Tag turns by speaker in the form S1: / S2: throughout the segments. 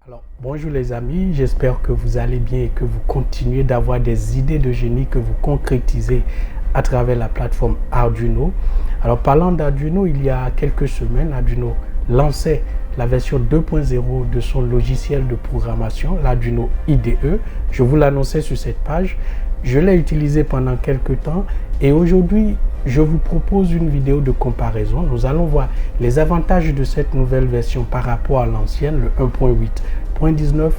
S1: Alors, bonjour les amis, j'espère que vous allez bien et que vous continuez d'avoir des idées de génie que vous concrétisez à travers la plateforme Arduino. Alors, parlant d'Arduino, il y a quelques semaines, Arduino lançait la version 2.0 de son logiciel de programmation, l'Arduino IDE. Je vous l'annonçais sur cette page. Je l'ai utilisé pendant quelques temps et aujourd'hui, je vous propose une vidéo de comparaison. Nous allons voir les avantages de cette nouvelle version par rapport à l'ancienne, le 1.8.19.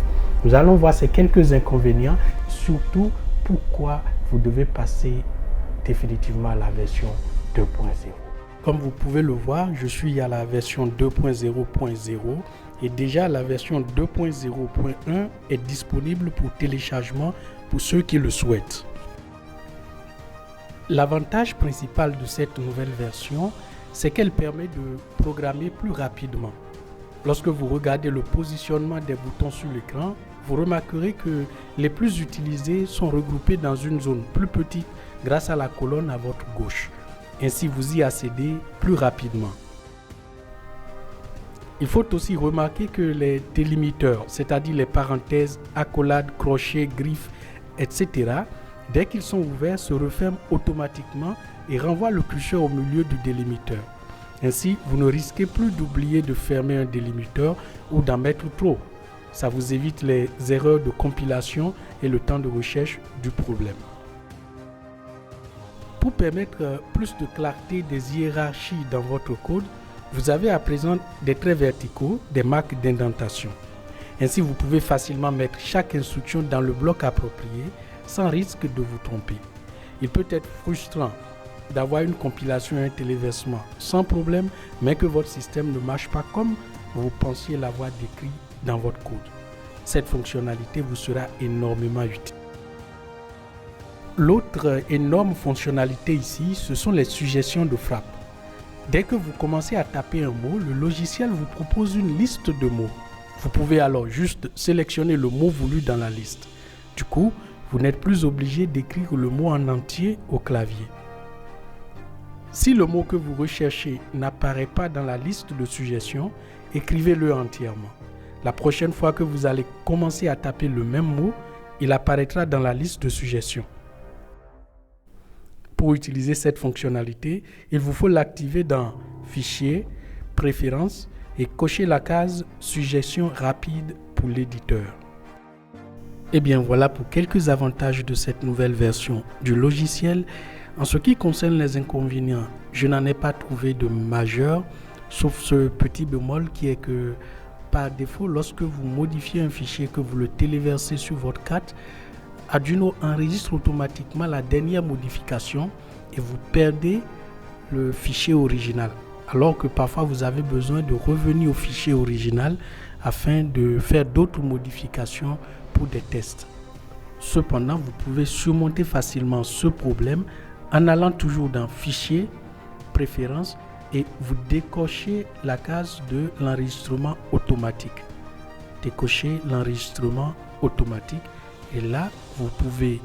S1: Nous allons voir ces quelques inconvénients, surtout pourquoi vous devez passer définitivement à la version 2.0. Comme vous pouvez le voir, je suis à la version 2.0.0 et déjà la version 2.0.1 est disponible pour téléchargement pour ceux qui le souhaitent. L'avantage principal de cette nouvelle version, c'est qu'elle permet de programmer plus rapidement. Lorsque vous regardez le positionnement des boutons sur l'écran, vous remarquerez que les plus utilisés sont regroupés dans une zone plus petite grâce à la colonne à votre gauche. Ainsi, vous y accédez plus rapidement. Il faut aussi remarquer que les délimiteurs, c'est-à-dire les parenthèses, accolades, crochets, griffes, etc., dès qu'ils sont ouverts, se referment automatiquement et renvoient le curseur au milieu du délimiteur. Ainsi, vous ne risquez plus d'oublier de fermer un délimiteur ou d'en mettre trop. Ça vous évite les erreurs de compilation et le temps de recherche du problème. Pour permettre plus de clarté des hiérarchies dans votre code, vous avez à présent des traits verticaux, des marques d'indentation. Ainsi, vous pouvez facilement mettre chaque instruction dans le bloc approprié sans risque de vous tromper. Il peut être frustrant d'avoir une compilation et un téléversement sans problème, mais que votre système ne marche pas comme vous pensiez l'avoir décrit dans votre code. Cette fonctionnalité vous sera énormément utile. L'autre énorme fonctionnalité ici, ce sont les suggestions de frappe. Dès que vous commencez à taper un mot, le logiciel vous propose une liste de mots. Vous pouvez alors juste sélectionner le mot voulu dans la liste. Du coup, vous n'êtes plus obligé d'écrire le mot en entier au clavier. Si le mot que vous recherchez n'apparaît pas dans la liste de suggestions, écrivez-le entièrement. La prochaine fois que vous allez commencer à taper le même mot, il apparaîtra dans la liste de suggestions. Pour utiliser cette fonctionnalité, il vous faut l'activer dans Fichier, Préférences et cocher la case Suggestions rapides pour l'éditeur. Et bien voilà pour quelques avantages de cette nouvelle version du logiciel. En ce qui concerne les inconvénients, je n'en ai pas trouvé de majeur, sauf ce petit bémol qui est que par défaut, lorsque vous modifiez un fichier, que vous le téléversez sur votre carte, Arduino enregistre automatiquement la dernière modification et vous perdez le fichier original. Alors que parfois vous avez besoin de revenir au fichier original afin de faire d'autres modifications pour des tests. Cependant, vous pouvez surmonter facilement ce problème en allant toujours dans Fichier, Préférences et vous décochez la case de l'enregistrement automatique. Décochez l'enregistrement automatique et là, vous pouvez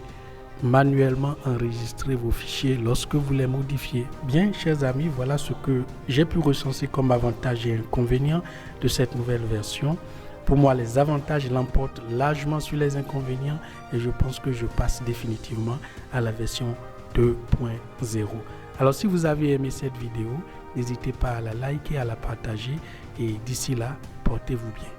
S1: manuellement enregistrer vos fichiers lorsque vous les modifiez. Bien, chers amis, voilà ce que j'ai pu recenser comme avantages et inconvénients de cette nouvelle version. Pour moi, les avantages l'emportent largement sur les inconvénients et je pense que je passe définitivement à la version 2.0. Alors, si vous avez aimé cette vidéo, n'hésitez pas à la liker, à la partager et d'ici là, portez-vous bien.